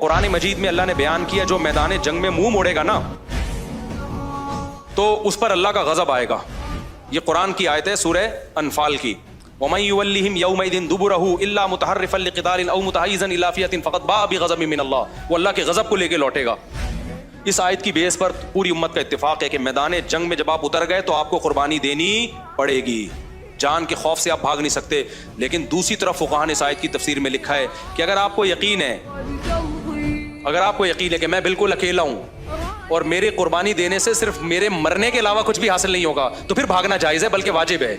قرآن مجید میں اللہ نے بیان کیا جو میدان جنگ میں منہ موڑے گا نا تو اس پر اللہ کا غضب آئے گا. یہ قرآن کی آیت ہے سورہ انفال کی. وَمَن يُوَلِّهِمْ يَوْمَئِذٍ دُبُرَهُ إِلَّا مُتَحَرِّفًا لِقِتَالٍ أَوْ مُتَحَيِّزًا إِلَىٰ فِئَةٍ فَقَدْ بَاءَ بِغَضَبٍ مِّنَ اللَّهِ. وہ اللہ کے غضب کو لے کے لوٹے گا. اس آیت کی بیس پر پوری امت کا اتفاق ہے کہ میدان جنگ میں جب آپ اتر گئے تو آپ کو قربانی دینی پڑے گی. جان کے خوف سے آپ بھاگ نہیں سکتے. لیکن دوسری طرف فقہاء نے اس آیت کی تفسیر میں لکھا ہے کہ اگر آپ کو یقین ہے کہ میں بالکل اکیلا ہوں اور میرے قربانی دینے سے صرف میرے مرنے کے علاوہ کچھ بھی حاصل نہیں ہوگا تو پھر بھاگنا جائز ہے بلکہ واجب ہے.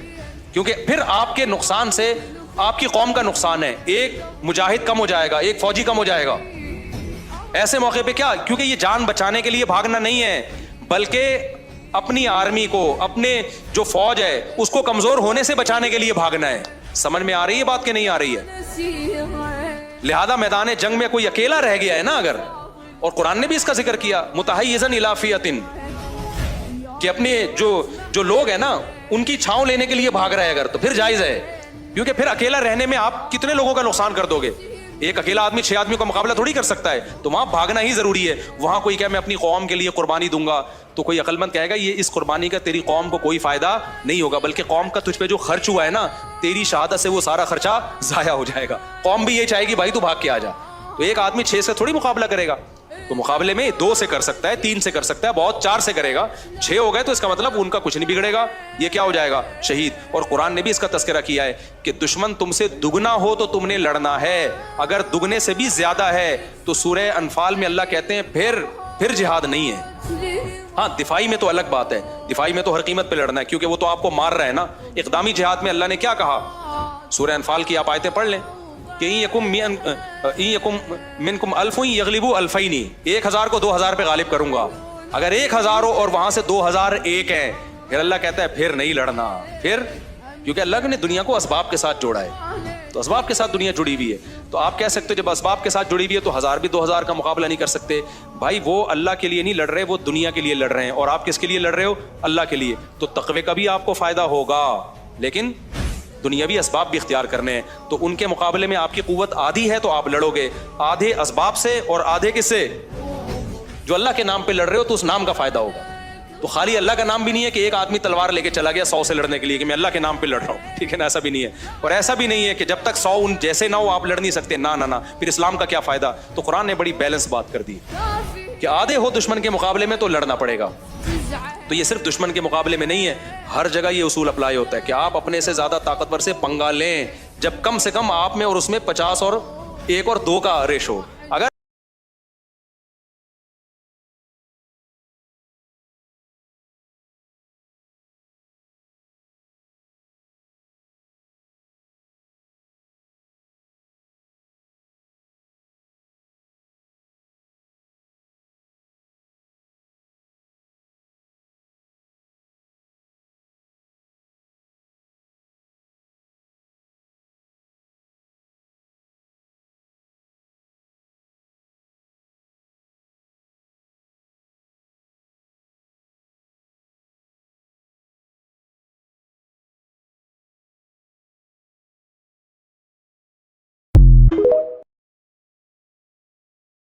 کیونکہ پھر آپ کے نقصان سے آپ کی قوم کا نقصان ہے. ایک مجاہد کم ہو جائے گا, ایک فوجی کم ہو جائے گا. ایسے موقع پہ کیا, کیونکہ یہ جان بچانے کے لیے بھاگنا نہیں ہے بلکہ اپنی آرمی کو, اپنے جو فوج ہے اس کو کمزور ہونے سے بچانے کے لیے بھاگنا ہے. سمجھ میں آ رہی ہے بات کہ نہیں آ رہی ہے؟ لہذا میدان جنگ میں کوئی اکیلا رہ گیا ہے نا اگر, اور قرآن نے بھی اس کا ذکر کیا متحیزاً الی فئۃ, کہ اپنے جو لوگ ہیں نا ان کی چھاؤں لینے کے لیے بھاگ رہے اگر تو پھر جائز ہے. کیونکہ پھر اکیلا رہنے میں آپ کتنے لوگوں کا نقصان کر دو گے. ایک اکیلا آدمی 6 آدمیوں کا مقابلہ تھوڑی کر سکتا ہے, تو وہاں بھاگنا ہی ضروری ہے. وہاں کوئی کہے میں اپنی قوم کے لیے قربانی دوں گا تو کوئی عقل مند کہے گا یہ اس قربانی کا تیری قوم کو کوئی فائدہ نہیں ہوگا بلکہ قوم کا تجھ پہ جو خرچ ہوا ہے نا تیری شہادت سے وہ سارا خرچہ ضائع ہو جائے گا. قوم بھی یہ چاہے گی بھائی تو بھاگ کے آ جا. تو ایک آدمی 6 سے تھوڑی مقابلہ کرے گا. تو مقابلے میں 2 سے کر سکتا ہے, 3 سے کر سکتا ہے, بہت 4 سے کرے گا. 6 ہو گئے تو اس کا مطلب ان کا کچھ نہیں بگڑے گا, یہ کیا ہو جائے گا, شہید. اور قرآن نے بھی اس کا تذکرہ کیا ہے کہ دشمن تم سے دگنا ہو تو تم نے لڑنا ہے, اگر دگنے سے بھی زیادہ ہے تو سورہ انفال میں اللہ کہتے ہیں پھر جہاد نہیں ہے. ہاں دفاعی میں تو الگ بات ہے, دفاعی میں تو ہر قیمت پہ لڑنا ہے کیونکہ وہ تو آپ کو مار رہا ہے نا. اقدامی جہاد میں اللہ نے کیا کہا, سورہ انفال کی آپ آیتیں پڑھ لیں کہ یکم منکم الف یغلبوا الفین, 1000 کو 2000 پہ غالب کروں گا. اگر 1000 ہو اور وہاں سے 2000 ایک ہے, پھر اللہ کہتا ہے پھر نہیں لڑنا. پھر کیونکہ اللہ نے دنیا کو اسباب کے ساتھ جوڑا ہے تو اسباب کے ساتھ دنیا جڑی ہوئی ہے. تو آپ کہہ سکتے جب اسباب کے ساتھ جڑی ہوئی ہے تو 1000 بھی 2000 کا مقابلہ نہیں کر سکتے. بھائی وہ اللہ کے لیے نہیں لڑ رہے, وہ دنیا کے لیے لڑ رہے ہیں. اور آپ کس کے لیے لڑ رہے ہو, اللہ کے لیے. تو تقوی کا بھی آپ کو فائدہ ہوگا لیکن دنیاوی اسباب بھی اختیار کرنے ہیں. تو ان کے مقابلے میں آپ کی قوت آدھی ہے تو آپ لڑو گے آدھے اسباب سے اور آدھے کس سے, جو اللہ کے نام پہ لڑ رہے ہو تو اس نام کا فائدہ ہوگا. تو خالی اللہ کا نام بھی نہیں ہے کہ ایک آدمی تلوار لے کے چلا گیا 100 سے لڑنے کے لیے کہ میں اللہ کے نام پہ لڑ رہا ہوں, ٹھیک ہے نا, ایسا بھی نہیں ہے. اور ایسا بھی نہیں ہے کہ جب تک 100 ان جیسے نہ ہو آپ لڑ نہیں سکتے, نہ پھر اسلام کا کیا فائدہ. تو قرآن نے بڑی بیلنس بات کر دی کہ آدھے ہو دشمن کے مقابلے میں تو لڑنا پڑے گا. تو یہ صرف دشمن کے مقابلے میں نہیں ہے, ہر جگہ یہ اصول اپلائی ہوتا ہے کہ آپ اپنے سے زیادہ طاقتور سے پنگا لیں جب کم سے کم آپ میں اور اس میں 50 اور 1 اور 2 کا ریشو.